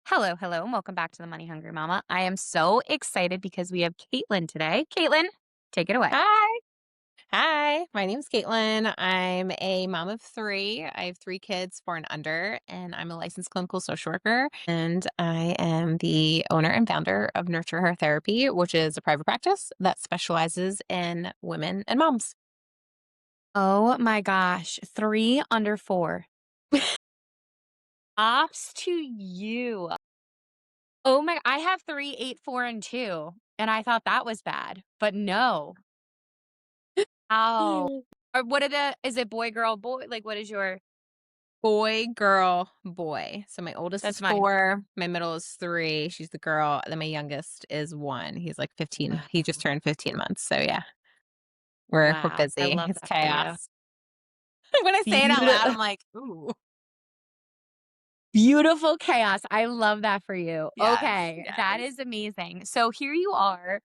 Hello, hello, and welcome back to the Money Hungry Mama. I am so excited because we have Caitlin today. Caitlin, take it away. Hi. Hi. My name's Caitlin. I'm a mom of three. I have three kids, four and under, and I'm a licensed clinical social worker. And I am the owner and founder of Nurture Her Therapy, which is a private practice that specializes in women and moms. Oh my gosh, three under four. Ops to you. Oh my, I have three, eight, four, and two. And I thought that was bad, but no. Ow. Mm. Or is it boy, girl, boy? Like, what is your, Boy, girl, boy. So my oldest is that's mine. four, my middle is three. She's the girl. And then my youngest is one. He's like 15. He just turned 15 months. So yeah, we're Wow, I busy. love It's that for you. chaos. When I say it out loud, Beautiful, I'm like, ooh. beautiful chaos. I love that for you. Yes, Okay, that yes. is amazing. So here you are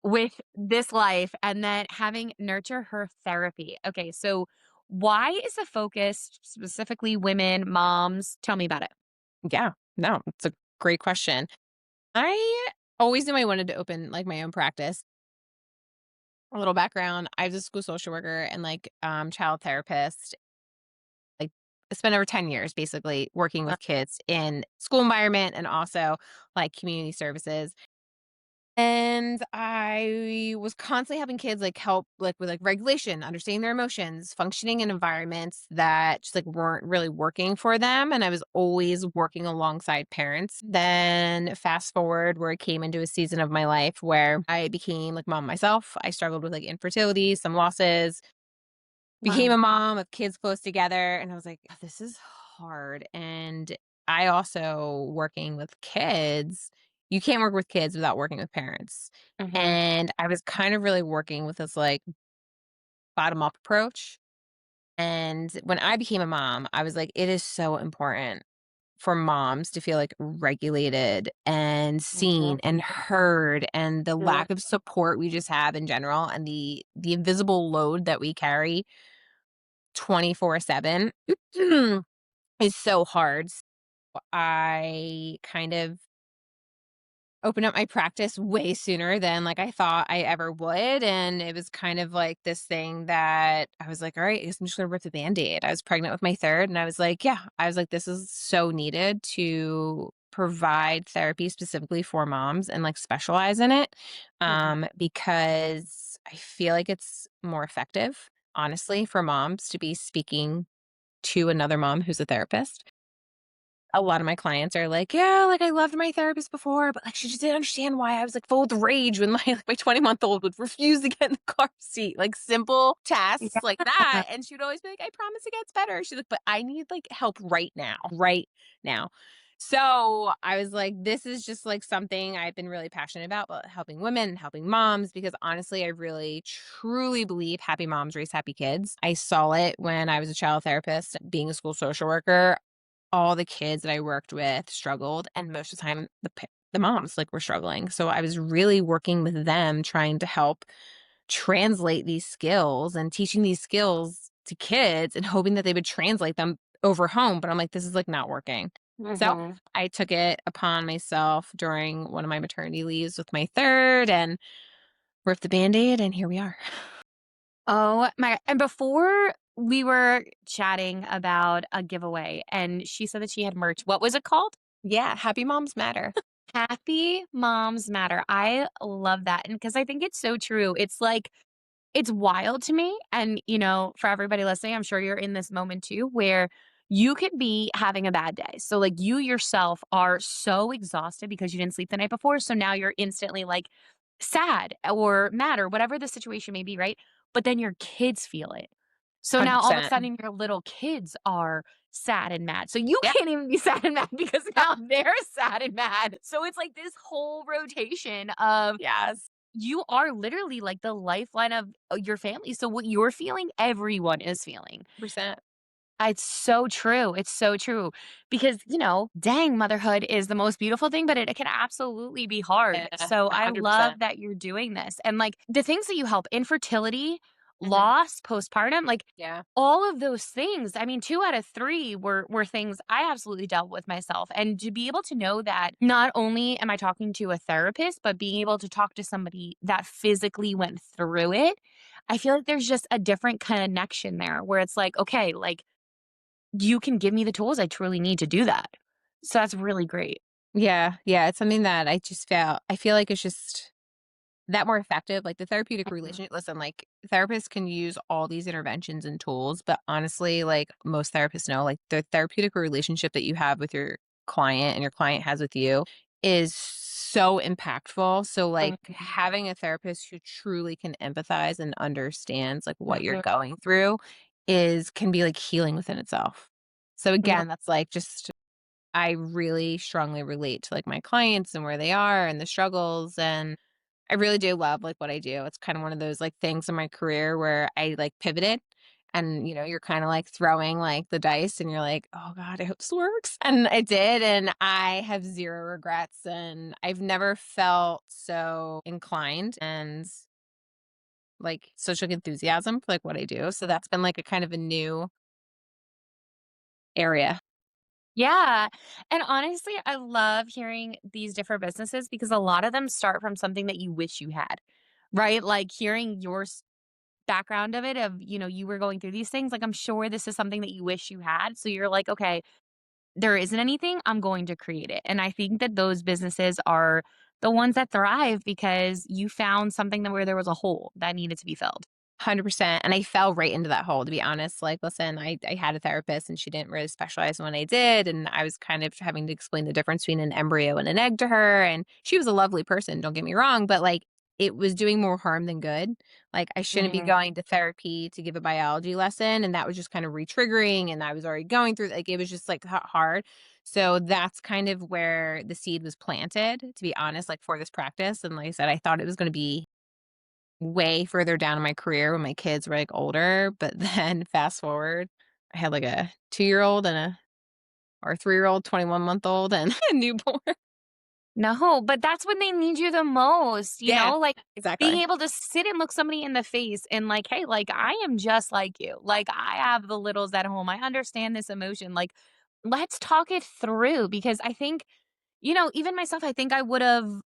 with this life and then having nurture her therapy. Okay, so why is the focus specifically women, moms? Tell me about it. Yeah, no, it's a great question. I always knew I wanted to open like my own practice. A little background, I was a school social worker and child therapist. Like I spent over 10 years basically working Uh, with kids in school environment and also like community services. And I was constantly helping kids help with regulation, understanding their emotions, functioning in environments that just weren't really working for them. And I was always working alongside parents. Then fast forward where I came into a season of my life where I became like mom myself. I struggled with like infertility, some losses, became Wow. a mom of kids close together. And I was like, "Oh, this is hard." And I also working with kids, you can't work with kids without working with parents. Hmm. And I was kind of really working with this bottom up approach. And when I became a mom, I was like, it is so important for moms to feel like regulated and Hmm. seen and heard, and the lack of support we just have in general and the invisible load that we carry 24/7 is so hard. So I kind of opened up my practice way sooner than I thought I ever would. And it was kind of like this thing that I was like, all right, I guess I'm just gonna rip the band-aid. I was pregnant with my third, and I was like, yeah, I was like, this is so needed to provide therapy specifically for moms and specialize in it. Because I feel like it's more effective, honestly, for moms to be speaking to another mom who's a therapist. A lot of my clients are like, "Yeah, I loved my therapist before, but she just didn't understand why I was full with rage when my 20-month-old would refuse to get in the car seat." Like simple tasks like that. And she would always be like, "I promise it gets better." She's like, "But I need help right now, right now." So I was like, this is just something I've been really passionate about helping women and helping moms, because honestly, I really truly believe happy moms raise happy kids. I saw it when I was a child therapist, being a school social worker. All the kids that I worked with struggled, and most of the time the moms were struggling. So I was really working with them, trying to help translate these skills and teaching these skills to kids and hoping that they would translate them over home. But I'm like, this is not working. So Hmm. I took it upon myself during one of my maternity leaves with my third and ripped the band-aid, and here we are. Oh my, and before we were chatting about a giveaway and she said that she had merch. What was it called? Yeah, happy moms matter. Happy Moms Matter. I love that. And because I think it's so true. It's like, it's wild to me. And, for everybody listening, I'm sure you're in this moment too, where you could be having a bad day. So, like, you yourself are so exhausted because you didn't sleep the night before. So now you're instantly sad or mad or whatever the situation may be, right? But then your kids feel it. So now all of a 100%. sudden your little kids are sad and mad. So you Yeah. can't even be sad and mad because now they're sad and mad. So it's like this whole rotation of Yes. you are literally like the lifeline of your family. So what you're feeling, everyone is feeling. 100%. It's so true. It's so true. Because, dang, motherhood is the most beautiful thing, but it can absolutely be hard. Yeah, So I 100%. love that you're doing this. And the things that you help, infertility, Mhm. loss, postpartum, like Yeah. all of those things. I mean, 2 out of 3 were things I absolutely dealt with myself, and to be able to know that not only am I talking to a therapist, but being able to talk to somebody that physically went through it, I feel like there's just a different connection there where it's like, "Okay, like, you can give me the tools I truly need to do that." So that's really great. Yeah, yeah, it's something that I feel like it's just that more effective, like the therapeutic Mhm. relation listen, like therapists can use all these interventions and tools, but honestly, like most therapists know, like the therapeutic relationship that you have with your client and your client has with you is so impactful. So like Mhm. having a therapist who truly can empathize and understands like what you're Mhm. going through is can be like healing within itself. So Yep. again, that's like just I really strongly relate to like my clients and where they are and the struggles and I really do love, like, what I do. It's kind of one of those, like, things in my career where I, like, pivoted and, you're kinda, like, throwing, like, the dice and you're like, "Oh god, I hope this works." And I did, and I have 0 regrets, and I've never felt so inclined and, like, such, like, enthusiasm for, like, what I do. So that's been, like, a kind of a new area. Yeah. And honestly, I love hearing these different businesses because a lot of them start from something that you wish you had, right? Like hearing your background of it, of, you were going through these things. Like, I'm sure this is something that you wish you had. So you're like, okay, there isn't anything, I'm going to create it. And I think that those businesses are the ones that thrive because you found something that where there was a hole that needed to be filled. 100%, and I fell right into that hole, to be honest. Like, listen, I had a therapist, and she didn't really specialize in what I did, and I was kind of having to explain the difference between an embryo and an egg to her, and she was a lovely person, don't get me wrong, but, like, it was doing more harm than good. Like, I shouldn't be Mhm. going to therapy to give a biology lesson, and that was just kind of re-triggering, and I was already going through like, it was just, like, hard. So that's kind of where the seed was planted, to be honest, like, for this practice, and like I said, I thought it was gonna be way further down in my career when my kids were, like, older, but then fast forward, I had, like, a 2-year-old and a or 3-year-old, 21-month-old, and a newborn. No, but that's when they need you the most, Yeah, like, being exactly. able to sit and look somebody in the face and like, "Hey, like, I am just like you. Like, I have the littles at home. I understand this emotion. Like, let's talk it through." Because I think, even myself, I think I would've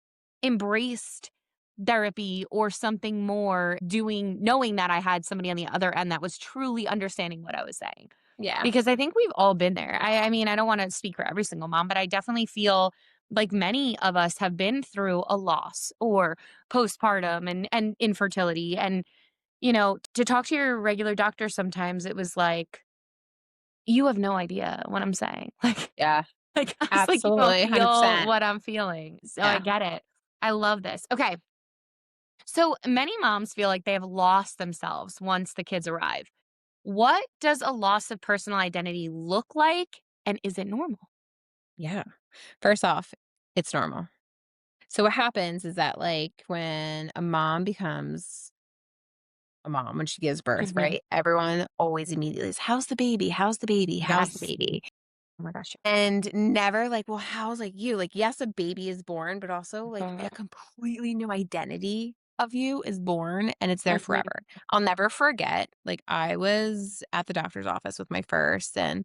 embraced therapy or something more knowing that I had somebody on the other end that was truly understanding what I was saying. Yeah, Because I think we've all been there. I mean, I don't wanna speak for every single mom, but I definitely feel like many of us have been through a loss or postpartum and infertility, and, to talk to your regular doctor sometimes, it was like, "You have no idea what I'm saying." yeah, Like, I was like, "You don't absolutely, feel 100%. what I'm feeling." So I Yeah, get it. I love this. Okay. So many moms feel like they have lost themselves once the kids arrive. What does a loss of personal identity look like, and is it normal? yeah. First off, it's normal. So what happens is that, like, when a mom becomes a mom, when she gives birth, Mhm. right, everyone always immediately is, "How's the baby? How's the baby? How's the Yes. baby?" Oh my gosh. And never like, "Well, how's, like, you?" Like, yes, a baby is born, but also, like, Mhm. a completely new identity of you is born, and it's there Mhm. forever. I'll never forget, like, I was at the doctor's office with my first, and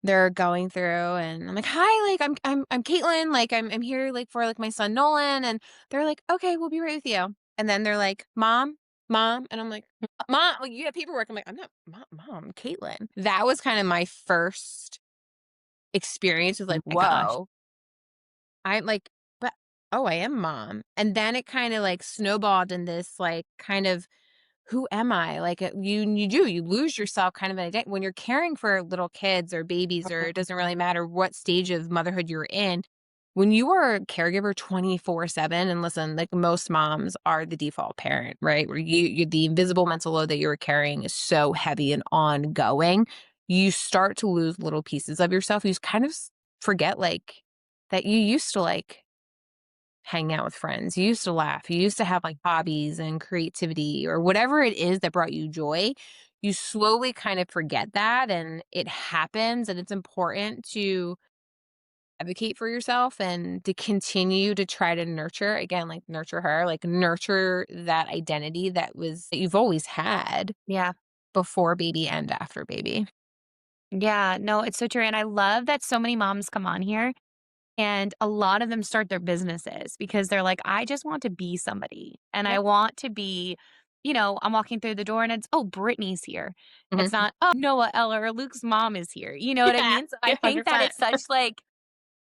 they're going through, and I'm like, "Hi, like, I'm Caitlin, like, I'm here, like, for, like, my son Nolan," and they're like, "Okay, we'll be right with you." And then they're like, "Mom, mom," and I'm like, "Mom, like, you have paperwork." I'm like, "I'm not mom, Caitlin." That was kinda my first experience with Oh like, my gosh. "Whoa, I'm like, but oh, I am mom." And then it kinda like snowballed in this like kind of who am I? Like, you lose yourself kind of an ident when you're caring for little kids or babies, or it doesn't really matter what stage of motherhood you're in. When you are a caregiver 24/7, and listen, like most moms are the default parent, right? Where the invisible mental load that you're carrying is so heavy and ongoing. You start to lose little pieces of yourself. You just kind of forget like that you used to like hang out with friends. You used to laugh. You used to have like hobbies and creativity or whatever it is that brought you joy. You slowly kind of forget that and it happens. And it's important to advocate for yourself and to continue to try to nurture, again, like nurture her, like nurture that identity that you've always had Yeah. before baby and after baby. Yeah. No, it's so true. And I love that so many moms come on here and a lot of them start their businesses because they're like, I just want to be somebody and I Yep. want to be, I'm walking through the door and it's, oh, Brittany's here. It's Mhm. not, oh, Noah, Ella, or Luke's mom is here. You know what I Yeah. mean? So I Yeah. think that 100%. it's such like,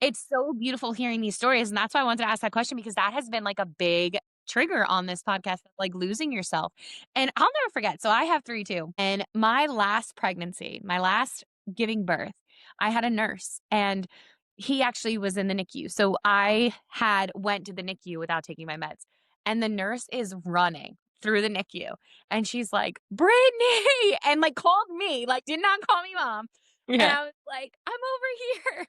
it's so beautiful hearing these stories, and that's why I wanted to ask that question because that has been, like, a big trigger on this podcast, like, losing yourself, and I'll never forget, so I have 3 too, and my last pregnancy, my last giving birth, I had a nurse, and he actually was in the NICU, so I had went to the NICU without taking my meds, and the nurse is running through the NICU, and she's like, "Brittany!" and, like, called me, like, did not call me mom, and Yeah. I was like, "I'm over here."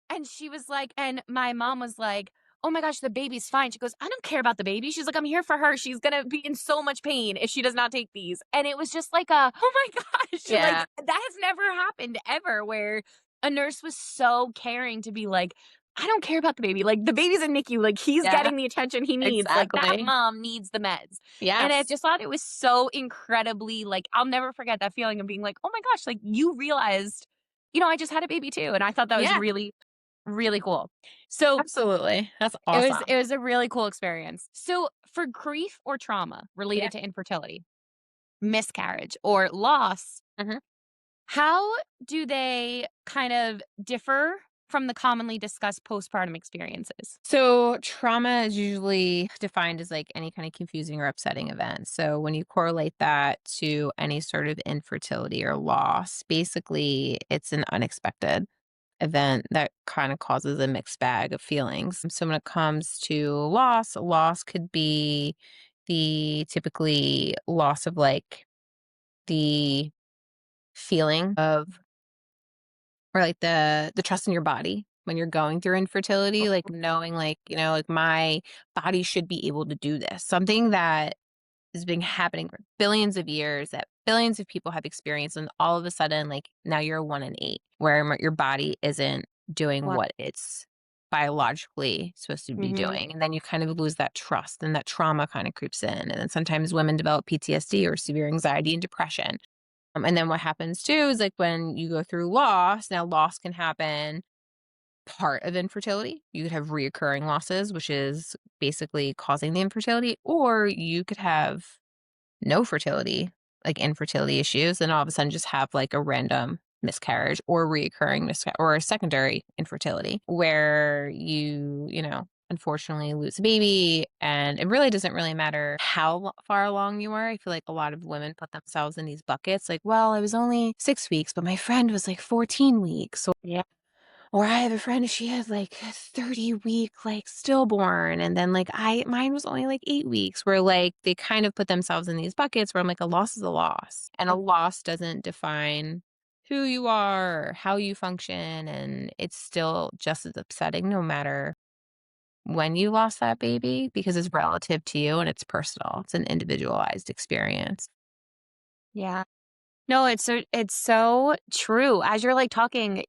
And she was like and my mom was like, "Oh my gosh, the baby's fine." She goes, "I don't care about the baby." She's like, "I'm here for her. She's gonna be in so much pain if she does not take these." And it was just like "Oh my gosh," like, Yeah. that has never happened ever where a nurse was so caring to be like, "I don't care about the baby. Like, the baby's in NICU. Like, he's Yeah. getting the attention he needs. Like, that Exactly. mom needs the meds." And I Yes. just thought it was so incredibly like, I'll never forget that feeling of being like, "Oh my gosh, like, you realized, I just had a baby too." And I thought that was Yeah. really really cool. So, Absolutely. That's it was awesome. it was a really cool experience. So, for grief or trauma Yeah. related to infertility, miscarriage, or loss, Mhm. how do they kind of differ from the commonly discussed postpartum experiences? So, trauma is usually defined as like any kind of confusing or upsetting event. So, when you correlate that to any sort of infertility or loss, basically it's an unexpected event that kind of causes a mixed bag of feelings. So, when it comes to loss could be the typically loss of like the feeling of or like the trust in your body when you're going through infertility, like knowing like, like my body should be able to do this. Something that has been happening for billions of years that billions of people have experienced and all of a sudden like now you're 1 in 8 where your body isn't doing Wow. what it's biologically supposed to be Mhm. doing. And then you kind of lose that trust and that trauma kind of creeps in. And then sometimes women develop PTSD or severe anxiety and depression. And then what happens too is like when you go through loss, now loss can happen part of infertility. You could have reoccurring losses, which is basically causing the infertility, or you could have no fertility, like infertility issues, and all of a sudden just have like a random miscarriage or reoccurring miscarriage or a secondary infertility where unfortunately lose a baby. And it really doesn't really matter how far along you are. I feel like a lot of women put themselves in these buckets like, well, I was only 6 weeks, but my friend was like 14 weeks. Yeah. Or I have a friend, she had like a 30-week like stillborn. And then like mine was only like 8 weeks, where like they kind of put themselves in these buckets where I'm like, a loss is a loss. And a loss doesn't define who you are or how you function. And it's still just as upsetting no matter when you lost that baby because it's relative to you and it's personal. It's an individualized experience. Yeah. No, it's so true. As you're, like, talking,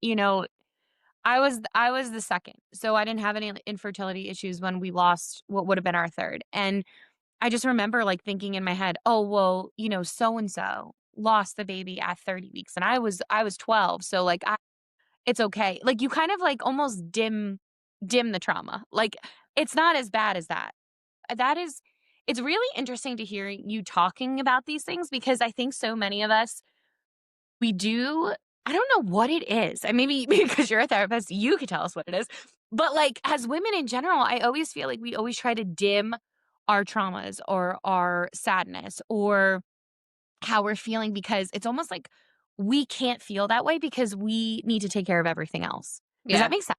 I was the 2nd, so I didn't have any infertility issues when we lost what would have been our 3rd, and I just remember, like, thinking in my head, "Oh, well, so and so lost the baby at 30 weeks, and I was 12, so, like, it's okay." Like, you kind of, like, almost dim the trauma. Like, it's not as bad as that. That is it's really interesting to hear you talking about these things because I think so many of us, we do I don't know what it is, and maybe because you're a therapist, you could tell us what it is, but, like, as women in general, I always feel like we always try to dim our traumas or our sadness or how we're feeling because it's almost like we can't feel that way because we need to take care of everything else. Does that Yeah. make sense?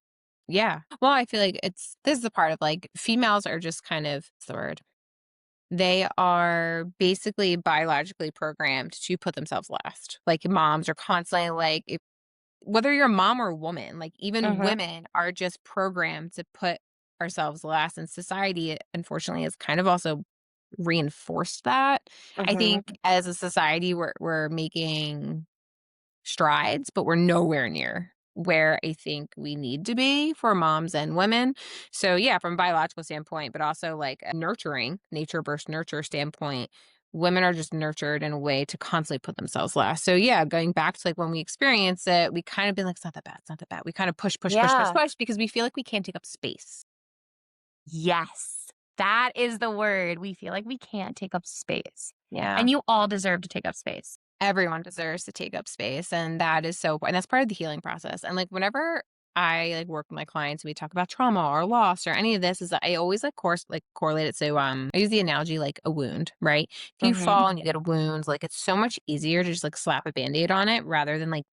Yeah. Well, I feel like this is the part of like females are just kind of, what's the word? They are basically biologically programmed to put themselves last. Like moms are constantly like, whether you're a mom or a woman, like even Mhm, women are just programmed to put ourselves last. And society, unfortunately, has kind of also reinforced that. I mhm. think as a society, we're making strides, but we're nowhere near. where I think we need to be for moms and women. So yeah, from a biological standpoint, but also like a nurturing, nature versus nurture standpoint, women are just nurtured in a way to constantly put themselves last. So yeah, going back to like when we experience it, we kind of been like, it's not that bad, it's not that bad. We kind of push, push, push, push, Yeah. push because we feel like we can't take up space. Yes. That is the word. We feel like we can't take up space. Yeah. And you all deserve to take up space. Everyone deserves to take up space, and that is so and that's part of the healing process, and, like, whenever I, like, work with my clients and we talk about trauma or loss or any of this is that I always, like, correlate it to, I use the analogy like a wound, right? If you Mhm. fall and you get a wound, like, it's so much easier to just, like, slap a Band-Aid on it rather than, like,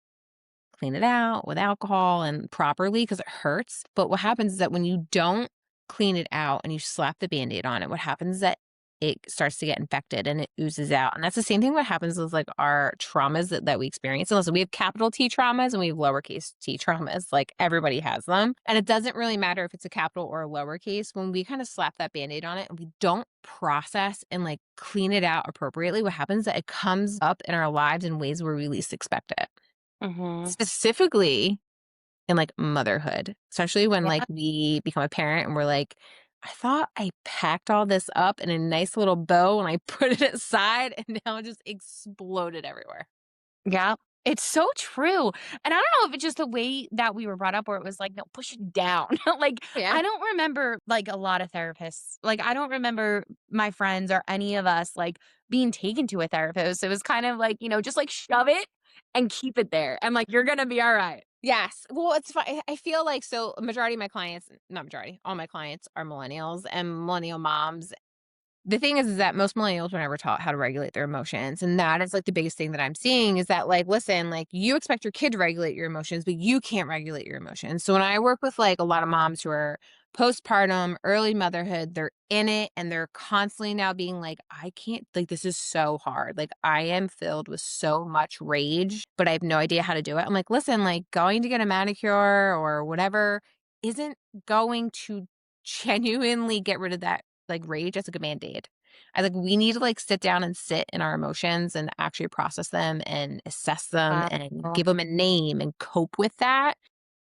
clean it out with alcohol and properly because it hurts. But what happens is that when you don't clean it out and you slap the Band-Aid on it, what happens is that it starts to get infected and it oozes out. And that's the same thing what happens with like our traumas that we experience. And listen, we have capital T traumas and we have lowercase t traumas. Like everybody has them. And it doesn't really matter if it's a capital or a lowercase. When we kind of slap that Band-Aid on it and we don't process and like clean it out appropriately, what happens is that it comes up in our lives in ways where we least expect it. Mhm. Specifically in, like, motherhood, especially when, Yeah. like, we become a parent and we're like, "I thought I packed all this up in a nice little bow and I put it aside, and now it just exploded everywhere." Yeah. It's so true. And I don't know if it's just the way that we were brought up where it was like, no, push it down. Like, Yeah. I don't remember like a lot of therapists. Like, I don't remember my friends or any of us like being taken to a therapist. It was kind of like, just like shove it and keep it there. And like, you're going to be all right. Yes. Well, it's fine. I feel like so a majority of my clients not majority, all my clients are millennials and millennial moms. The thing is that most millennials were never taught how to regulate their emotions, and that is, like, the biggest thing that I'm seeing is that, like, listen, like, you expect your kid to regulate your emotions, but you can't regulate your emotions. So when I work with, like, a lot of moms who are postpartum, early motherhood, they're in it, and they're constantly now being like, "I can't like, this is so hard. Like, I am filled with so much rage, but I have no idea how to do it." I'm like, "Listen, like, going to get a manicure or whatever isn't going to genuinely get rid of that like rage as like a Band-Aid. I like we need to like sit down and sit in our emotions and actually process them and assess them and Wow. give them a name and cope with that.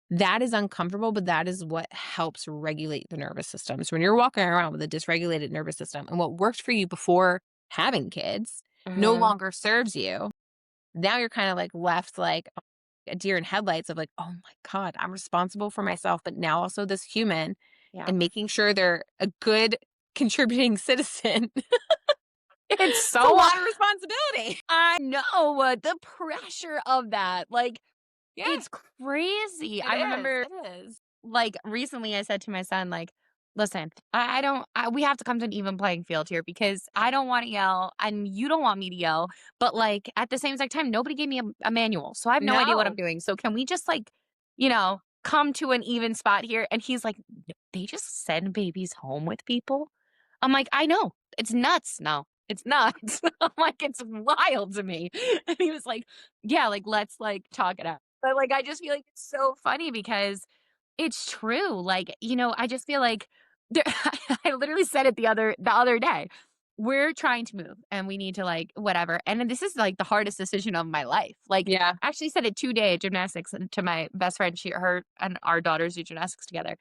That is uncomfortable, but that is what helps regulate the nervous system. So when you're walking around with a dysregulated nervous system and what worked for you before having kids no Mhm. longer serves you, now you're kind of like left like a deer in headlights of like, oh my God, I'm responsible for myself, but now also this human Yeah. and making sure they're a good contributing citizen. It's It's a so lot of responsibility. I know the pressure of that. Like, Yeah, it's crazy. it I is. remember It is. like recently I said to my son, like, listen, I don't, we have to come to an even playing field here because I don't want to yell and you don't want me to yell. But like at the same exact time, nobody gave me a manual. So I have no idea what I'm No. doing. So can we just like, come to an even spot here? And he's like, They just send babies home with people." I'm like, I know. It's nuts. No, it's nuts. I'm like, it's wild to me. And he was like, yeah, like, let's like talk it out. But like, I just feel like it's so funny because it's true. Like, I just feel like there, I literally said it the other day. We're trying to move and we need to like whatever. And then this is like the hardest decision of my life. Like Yeah. I actually said it today at gymnastics to my best friend. Her and our daughters do gymnastics together.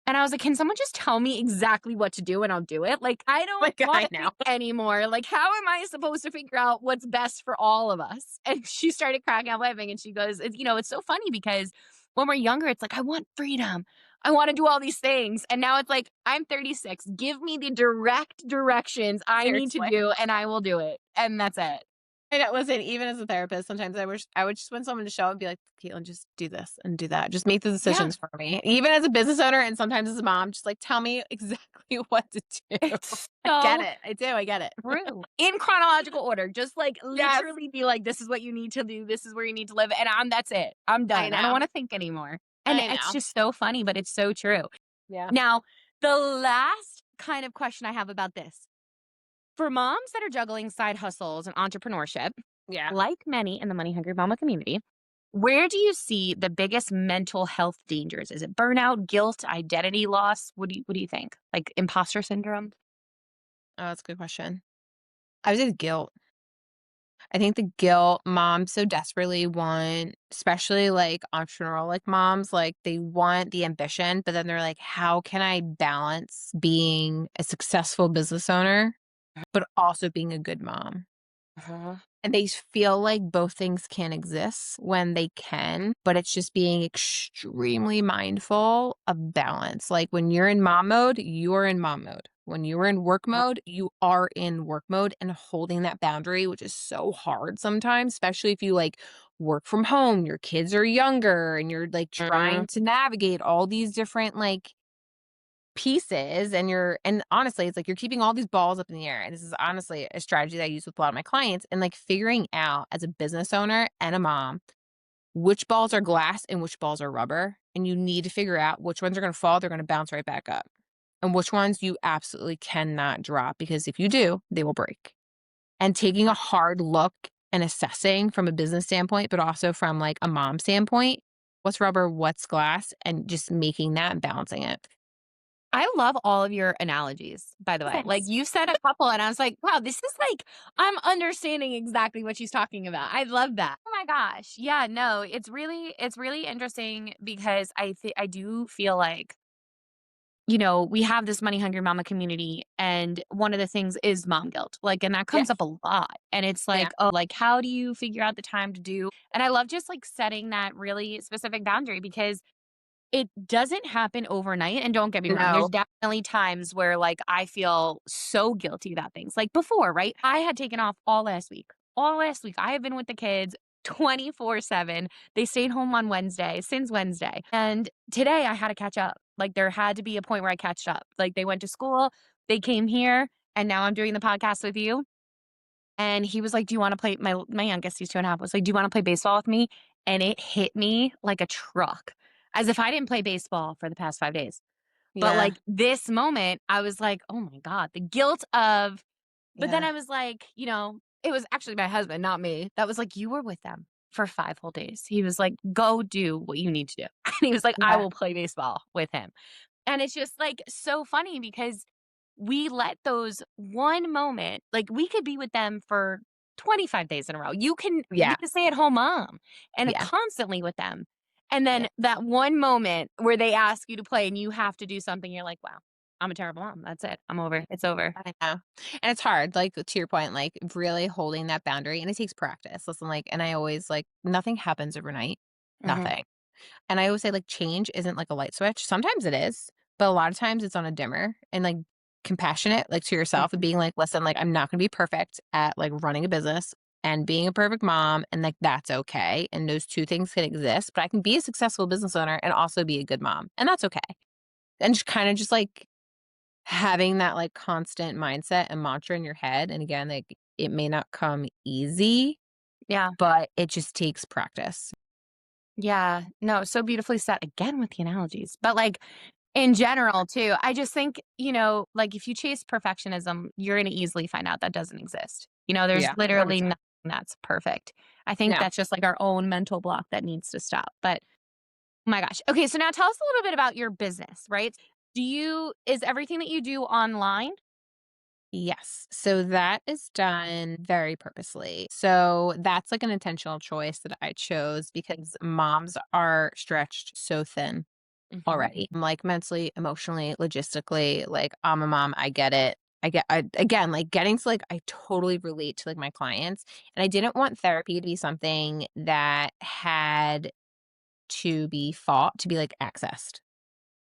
And I was like, "Can someone just tell me exactly what to do and I'll do it?" Like, I don't Like want I to know. think anymore. Like, how am I supposed to figure out what's best for all of us? And she started cracking up laughing and she goes, it's so funny because when we're younger, it's like, I want freedom. I want to do all these things. And now it's like, I'm 36. Give me the direct directions I need to Seriously. do and I will do it. And that's it. I know, listen, even as a therapist, sometimes I would just want someone to show up and be like, Caitlin, just do this and do that. Just make the Yeah. decisions for me. Even as a business owner and sometimes as a mom, just like tell me exactly what to do. It's I get so it. I do. I get it. true. In chronological order, just like Yes. literally be like, this is what you need to do. This is where you need to live. And that's it. I'm I done. I don't know. want to think anymore. And I it's know. just so funny, but it's so true. Yeah. Now, the last kind of question I have about this for moms that are juggling side hustles and entrepreneurship, Yeah. like many in the money hungry mama community, where do you see the biggest mental health dangers? Is it burnout, guilt, identity loss? What do you think? Like imposter syndrome? Oh, that's a good question. I would say the guilt. I think the guilt moms so desperately want, especially like entrepreneurial like moms, like they want the ambition, but then they're like, how can I balance being a successful business owner, but also being a good mom? Uh-huh. And they feel like both things can exist when they can, but it's just being extremely mindful of balance. Like when you're in mom mode, you are in mom mode. When you're in work mode, you are in work mode and holding that boundary, which is so hard sometimes, especially if you like work from home, your kids are younger and you're like Mhm. trying to navigate all these different like pieces and honestly, it's like you're keeping all these balls up in the air, and this is honestly a strategy that I use with a lot of my clients and, like, figuring out as a business owner and a mom, which balls are glass and which balls are rubber, and you need to figure out which ones are gonna fall, they're gonna bounce right back up, and which ones you absolutely cannot drop, because if you do, they will break. And taking a hard look and assessing from a business standpoint, but also from, like, a mom standpoint, what's rubber, what's glass, and just making that and balancing it. I love all of your analogies, by the way. Like, Thanks. you said a couple, and I was like, wow, this is like, I'm understanding exactly what she's talking about. I love that. Oh my gosh. Yeah, no, it's really interesting because I do feel like, we have this money hungry mama community, and one of the things is mom guilt. Like, and that Yeah, comes up a lot. And it's yeah. like, oh, like, how do you figure out the time to do? And I love just like setting that really specific boundary because it doesn't happen overnight, and don't get me wrong, No. there's definitely times where, like, I feel so guilty about things. Like, before, right? I had taken off all last week. All last week, I have been with the kids 24/7. They stayed home on Wednesday, since Wednesday, and today I had to catch up. Like, there had to be a point where I catched up. Like, they went to school, they came here, and now I'm doing the podcast with you, and he was like, "Do you wanna play" my youngest, he's 2.5, was like, "Do you wanna play baseball with me?" And it hit me like a truck, as if I didn't play baseball for the past 5 days. But, Yeah, like, this moment, I was like, "Oh my god," the guilt of but then yeah, I was like, it was actually my husband, not me, that was like, "You were with them for 5 whole days." He was like, "Go do what you need to do." And he was like, "I yeah, will play baseball with him." And it's just, like, so funny because we let those one moment like, we could be with them for 25 days in a row. You can be yeah, a stay-at-home mom and yeah, constantly with them. And yeah. then that one moment where they ask you to play and you have to do something, you're like, "Wow, I'm a terrible mom. That's it. I'm over. It's over." I know. And it's hard, like, to your point, like, really holding that boundary, and it takes practice. Listen, like and I always, like nothing happens overnight. Mhm. Nothing. And I always say, like, change isn't like a light switch. Sometimes it is, but a lot of times it's on a dimmer and, like, compassionate, like, to yourself and Mhm. being like, "Listen, like, I'm not gonna be perfect at, like, running a business and being a perfect mom, and, like, that's okay, and those 2 things can exist, but I can be a successful business owner and also be a good mom, and that's okay." And just kinda just, like, having that, like, constant mindset and mantra in your head, and again, like, it may not come easy, Yeah. but it just takes practice. Yeah. No, so beautifully said, again with the analogies. But, like, in general too, I just think, like, if you chase perfectionism, you're gonna easily find out that doesn't exist. There's Yeah, literally 100%. nothing that's perfect. I think Yeah. that's just, like, our own mental block that needs to stop, but, oh my gosh. Okay, so now tell us a little bit about your business, right? Is everything that you do online? Yes. So that is done very purposely. So that's like an intentional choice that I chose because moms are stretched so thin Mhm. already. Like mentally, emotionally, logistically, like I'm a mom, I get it. Again, like getting to like I totally relate to like my clients, and I didn't want therapy to be something that had to be fought to be like accessed,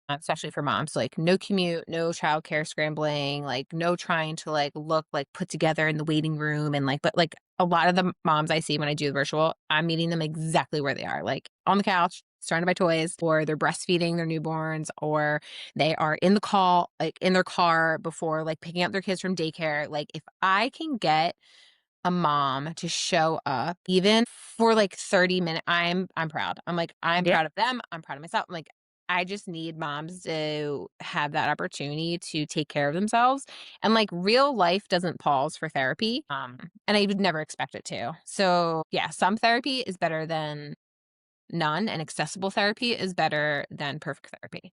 especially for moms, like, no commute, no childcare scrambling, like, no trying to, like, look, like, put together in the waiting room and, like but, like, a lot of the moms I see when I do the virtual, I'm meeting them exactly where they are, like, on the couch, surrounded by toys, or they're breastfeeding their newborns, or they are in the call like, in their car before, like, picking up their kids from daycare, like, if I can get a mom to show up even for like 30 minutes. I'm proud. I'm like, I'm Yeah. proud of them. I'm proud of myself. I'm like, I just need moms to have that opportunity to take care of themselves. And like real life doesn't pause for therapy. And I would never expect it to. So yeah, some therapy is better than none, and accessible therapy is better than perfect therapy.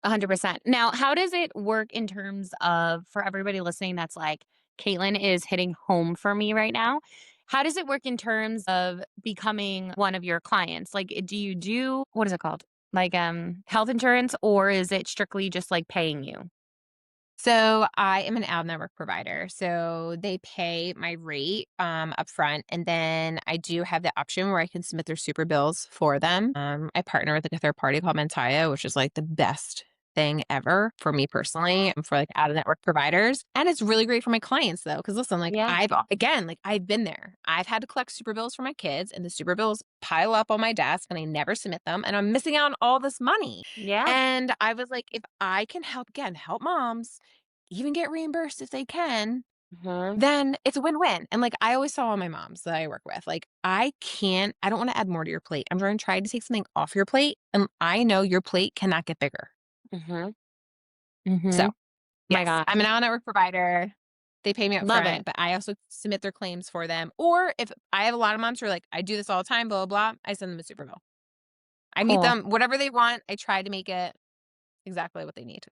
100%. Now, how does it work in terms of for everybody listening that's like, "Caitlin is hitting home for me right now." How does it work in terms of becoming one of your clients? Like, do you do what is it called? Like, health insurance, or is it strictly just, like, paying you? So I am an ad network provider. So they pay my rate upfront, and then I do have the option where I can submit their super bills for them. I partner with like a third party called Mentaya, which is like the best thing ever for me personally and for like ad network providers. And it's really great for my clients though, because listen, like Yeah. I've been there. I've had to collect super bills for my kids, and the super bills pile up on my desk, and I never submit them, and I'm missing out on all this money. Yeah. And I was like, if I can help moms even get reimbursed if they can, Mhm. then it's a win-win. And like I always tell all my moms that I work with, like, I don't want to add more to your plate. I'm going to try to take something off your plate. And I know your plate cannot get bigger. Mhm. So Mhm. My yes, I'm gosh. an out network provider. They pay me up Love front, it. but I also submit their claims for them. Or if I have a lot of moms who are like, I do this all the time, blah, blah, blah, I send them a super bill. I meet Cool. them, whatever they want. I try to make it exactly what they need.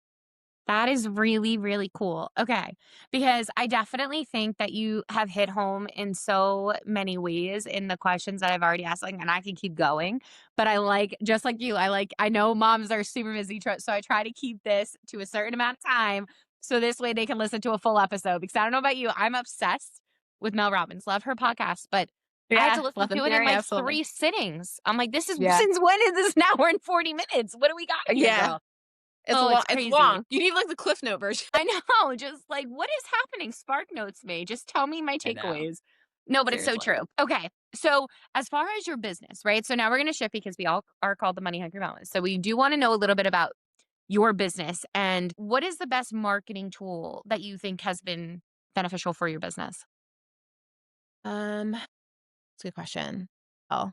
That is really, really cool. Okay. Because I definitely think that you have hit home in so many ways in the questions that I've already asked, like, and I can keep going. But I like, just like you, I know moms are super busy. So I try to keep this to a certain amount of time. So this way they can listen to a full episode. Because I don't know about you, I'm obsessed with Mel Robbins. Love her podcast. But I had to Yeah, listen love to them it in theory, like absolutely. 3 sittings. I'm like, this is Yeah. since when is this now? We're in 40 minutes. What do we got here, Yeah. girl? Oh, it's It's crazy. long. You need, like, the Cliff Note version. I know, just like, what is happening? Spark notes me. Just tell me my I know. takeaways. No, but it's so Seriously. true. Okay. So, as far as your business, right? So, now we're going to shift because we all are called the Money Hungry Mamas. So, we do want to know a little bit about your business and what is the best marketing tool that you think has been beneficial for your business? That's a good question. Oh,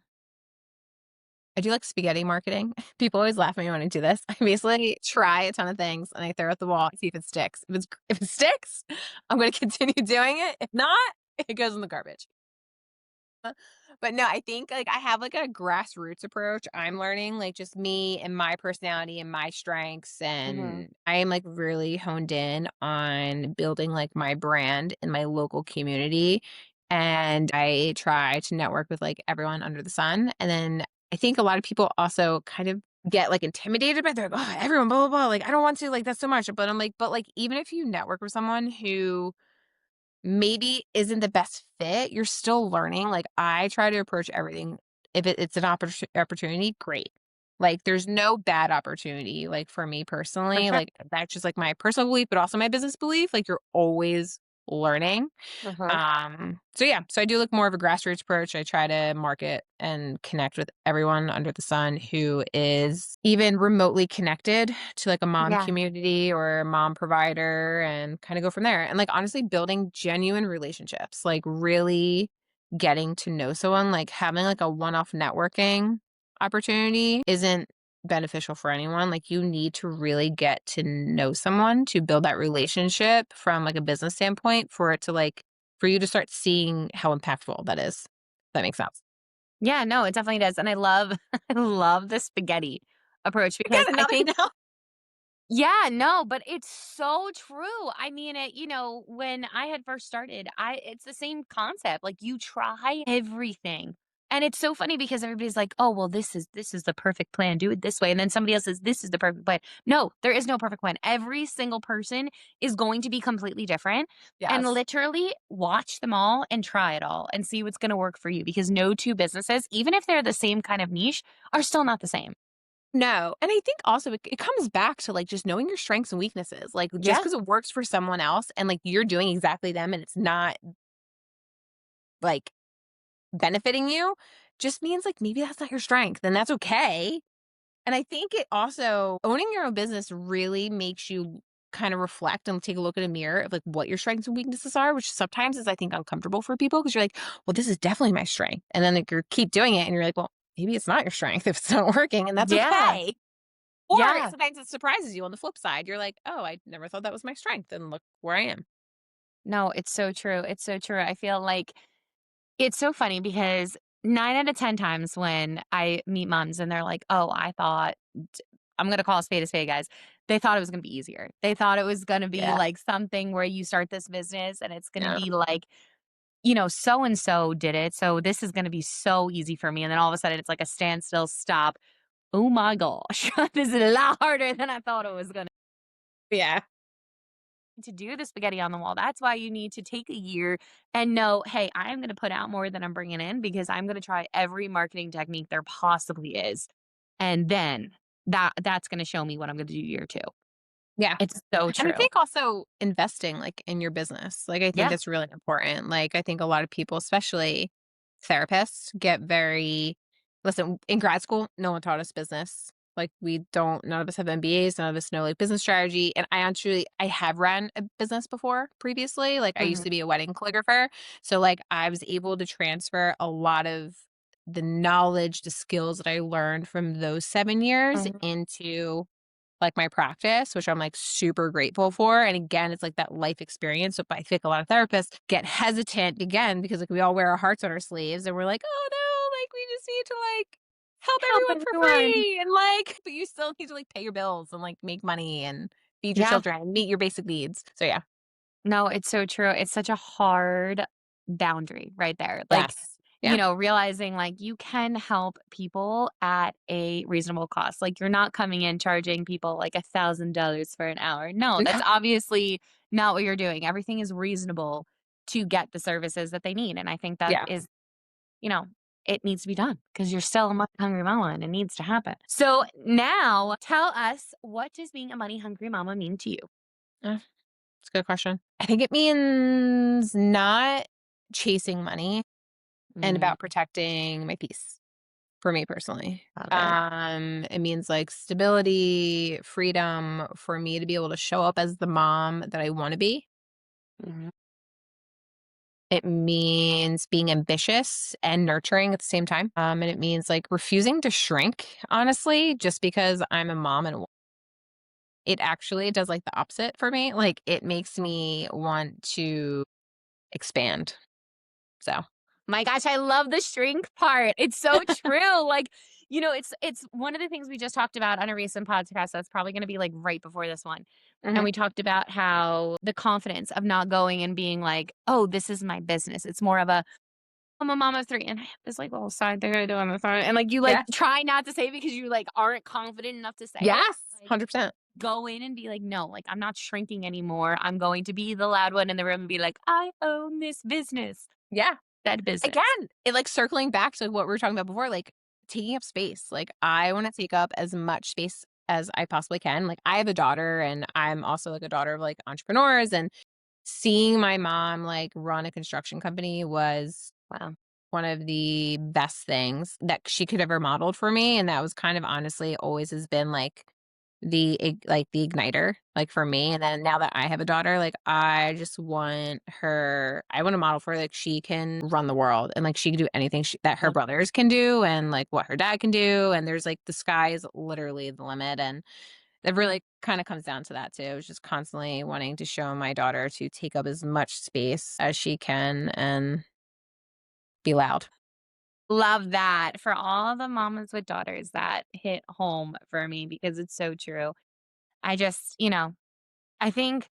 I do like spaghetti marketing. People always laugh at me when I do this. I basically try a ton of things and I throw it at the wall and see if it sticks. If it sticks, I'm gonna continue doing it. If not, it goes in the garbage. But no, I think, like, I have, like, a grassroots approach. I'm learning, like, just me and my personality and my strengths, Hmm. and I am, like, really honed in on building, like, my brand in my local community, and I try to network with, like, everyone under the sun, and then I think a lot of people also kind of get, like, intimidated by they're like, "Oh, everyone, blah, blah, blah, like, I don't want to, like, that's so much," but I'm like, "But, like, even if you network with someone who maybe isn't the best fit, you're still learning." Like, I try to approach everything if it's an opportunity, great. Like, there's no bad opportunity, like, for me For personally, sure. like, that's just, like, my personal belief, but also my business belief, like, you're always learning. Hmm. So yeah, so I do look more of a grassroots approach. I try to market and connect with everyone under the sun who is even remotely connected to like a mom Yeah. community or a mom provider and kind of go from there. And like honestly, building genuine relationships, like really getting to know someone, like having like a one off networking opportunity isn't beneficial for anyone. Like you need to really get to know someone to build that relationship from like a business standpoint for it to like for you to start seeing how impactful that is. That makes sense. Yeah, no, it definitely does. And I love, I love the spaghetti approach because Again, I another think no. yeah, no, but it's so true. I mean, when I had first started, I it's the same concept. Like you try everything. And it's so funny because everybody's like, "Oh, well, this is the perfect plan. Do it this way." And then somebody else says, "This is the perfect plan." No, there is no perfect plan. Every single person is going to be completely different. And Yes. literally watch them all and try it all and see what's going to work for you because no two businesses, even if they're the same kind of niche, are still not the same. No, and I think also it comes back to, like, just knowing your strengths and weaknesses, like, just Yeah, because it works for someone else and, like, you're doing exactly them and it's not, like, benefiting you, just means, like, maybe that's not your strength, and that's okay, and I think it also owning your own business really makes you kind of reflect and take a look in a mirror of, like, what your strengths and weaknesses are, which sometimes is, I think, uncomfortable for people because 'cause you're like, "Well, this is definitely my strength," and then, like, you keep doing it and you're like, "Well, maybe it's not your strength if it's not working, and that's yeah, okay." Or yeah. sometimes it surprises you on the flip side. You're like, "Oh, I never thought that was my strength, and look where I am." No, it's so true. It's so true. I feel like it's so funny because 9 out of 10 times when I meet moms and they're like, "Oh, I thought I'm gonna call a spade, guys." They thought it was gonna be easier. They thought it was gonna be Yeah, like something where you start this business and it's gonna yeah. be like so and so did it. So this is going to be so easy for me. And then all of a sudden it's like a standstill stop. Oh my gosh, this is a lot harder than I thought it was going Yeah. to do the spaghetti on the wall. That's why you need to take a year and know, hey, I'm going to put out more than I'm bringing in because I'm going to try every marketing technique there possibly is. And then that's going to show me what I'm going to do year two. Yeah. It's so And I true. think also investing, like, in your business, like, I think Yeah. that's really important. Like, I think a lot of people, especially therapists, get very listen, in grad school, no one taught us business. Like, none of us have MBAs, none of us know, like, business strategy, and I have ran a business before previously, like, I used Mhm. to be a wedding calligrapher, so, like, I was able to transfer a lot of the knowledge, the skills that I learned from those 7 years Mhm. into like, my practice, which I'm, like, super grateful for, and again, it's, like, that life experience, so I think a lot of therapists get hesitant again because, like, we all wear our hearts on our sleeves, and we're like, "Oh, no, like, we just need to, like, help Help everyone for everyone. free," and, like but you still need to, like, pay your bills and, like, make money and feed your Yeah. children and meet your basic needs. So, yeah. No, it's so true. It's such a hard boundary right there. Like, Yes. Yeah. realizing like you can help people at a reasonable cost. Like, you're not coming in charging people like $1,000 for an hour. No, that's Yeah. obviously not what you're doing. Everything is reasonable to get the services that they need. And I think that Yeah. is, you know, it needs to be done because you're still a money hungry mama and it needs to happen. So now tell us, what does being a money hungry mama mean to you? It's a good question. I think it means not chasing money and Mm, about protecting my peace. For me personally. love it. It means like stability, freedom for me to be able to show up as the mom that I want to be. Mhm. It means being ambitious and nurturing at the same time. And it means like refusing to shrink, honestly, just because I'm a mom and it actually does like the opposite for me. Like it makes me want to expand. So, My gosh, I love the shrink part. It's so true. Like, it's one of the things we just talked about on a recent podcast that's probably going to be like right before this one. And mhm, we talked about how the confidence of not going and being like, "Oh, this is my business." It's more of a, "I'm a mom of 3 and I have this like little side thing I do on the side." And like you like yeah. try not to say it because you like aren't confident enough to say it. Yes. Like, 100%. go in and be like, "No, like I'm not shrinking anymore. I'm going to be the loud one in the room and be like, I own this business." Yeah. That business. Again, it like circling back to what we were talking about before, like taking up space. Like I want to take up as much space as I possibly can. Like I have a daughter and I'm also like a daughter of like entrepreneurs and seeing my mom like run a construction company was Wow. one of the best things that she could ever modeled for me, and that was kind of honestly always has been, like, the igniter, like, for me, and then now that I have a daughter, like, I wanna model for her, like, she can run the world, and, like, she can do anything that her Mm. brothers can do and, like, what her dad can do, and there's, like, the sky is literally the limit, and it really kinda comes down to that too, it's just constantly wanting to show my daughter to take up as much space as she can and be loud. Love that. For all the mamas with daughters, that hit home for me because it's so true. I just, I think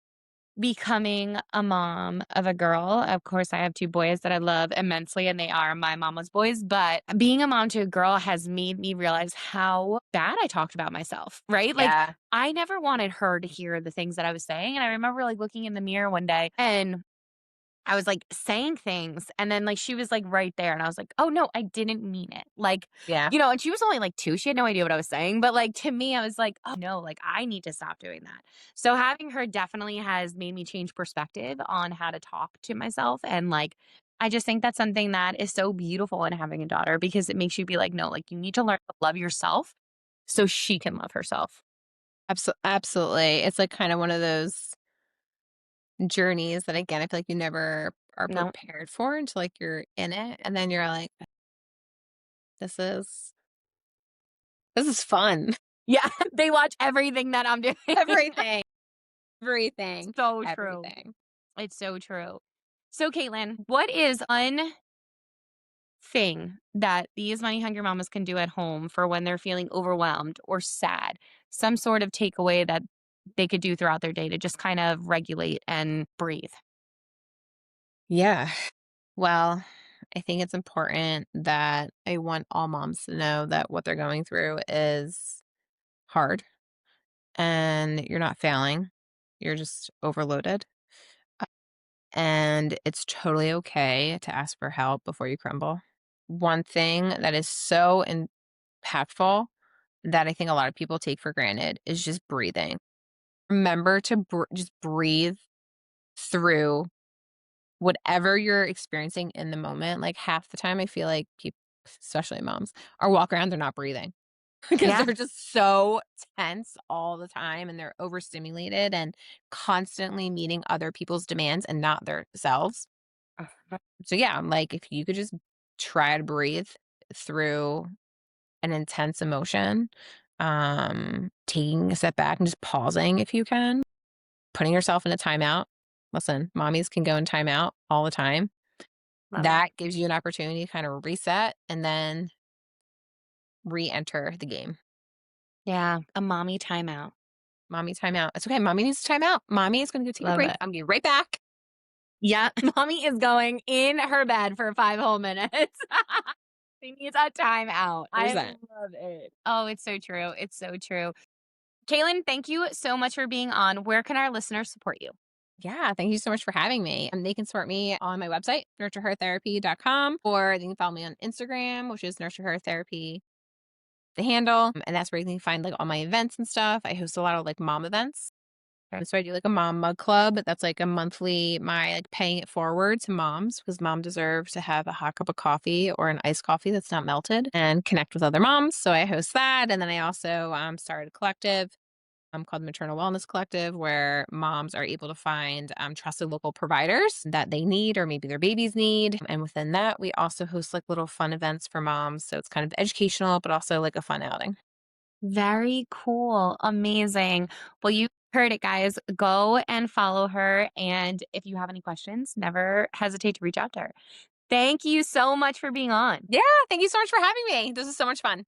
becoming a mom of a girl, of course, I have 2 boys that I love immensely, and they are my mama's boys, but being a mom to a girl has made me realize how bad I talked about myself, right? Like, Yeah. I never wanted her to hear the things that I was saying, and I remember, like, looking in the mirror one day and I was, like, saying things, and then, like, she was, like, right there, and I was like, "Oh, no, I didn't mean it." Like, Yeah. and she was only, like, 2, she had no idea what I was saying, but, like, to me, I was like, "Oh, no, like, I need to stop doing that." So, having her definitely has made me change perspective on how to talk to myself, and, like, I just think that's something that is so beautiful in having a daughter because it makes you be like, "No, like, you need to learn to love yourself so she can love herself." Absolutely. It's, like, kinda one of those journeys that, again, I feel like you never are No. prepared for until, like, you're in it, and then you're like, "This is this is fun." Yeah, they watch everything that I'm doing. Everything, everything, So true. everything. It's so true. So, Caitlin, what is one thing that these money hungry mamas can do at home for when they're feeling overwhelmed or sad? Some sort of takeaway that they could do throughout their day to just kind of regulate and breathe. Yeah. Well, I think it's important that I want all moms to know that what they're going through is hard and you're not failing. You're just overloaded. And it's totally okay to ask for help before you crumble. One thing that is so impactful that I think a lot of people take for granted is just breathing. Remember to just breathe through whatever you're experiencing in the moment. Like half the time, I feel like people, especially moms, are walking around, they're not breathing because Yeah. they're just so tense all the time and they're overstimulated and constantly meeting other people's demands and not themselves. So, yeah, I'm like, if you could just try to breathe through an intense emotion, taking a step back and just pausing if you can, putting yourself in a timeout. Listen, mommies can go in timeout all the time. Love it. That gives you an opportunity to kind of reset and then re-enter the game. Yeah, a mommy timeout. Mommy timeout. It's okay. Mommy needs time out. Mommy is going to go take a Love break. it. I'm going to be right back. Yeah, mommy is going in her bed for 5 whole minutes. She needs a timeout. I 100%. love it. Oh, it's so true. It's so true. Kaylin, thank you so much for being on. Where can our listeners support you? Yeah, thank you so much for having me. And they can support me on my website, nurturehertherapy.com, or they can follow me on Instagram, which is nurturehertherapy, the handle. And that's where you can find like all my events and stuff. I host a lot of like mom events. And so I do like a mom mug club. That's like a monthly, my like paying it forward to moms because mom deserves to have a hot cup of coffee or an iced coffee that's not melted and connect with other moms. So I host that. And then I also started a collective called Maternal Wellness Collective, where moms are able to find trusted local providers that they need or maybe their babies need. And within that, we also host like little fun events for moms. So it's kind of educational, but also like a fun outing. Very cool. Amazing. Well, you heard it, guys. Go and follow her. And if you have any questions, never hesitate to reach out to her. Thank you so much for being on. Yeah. Thank you so much for having me. This is so much fun.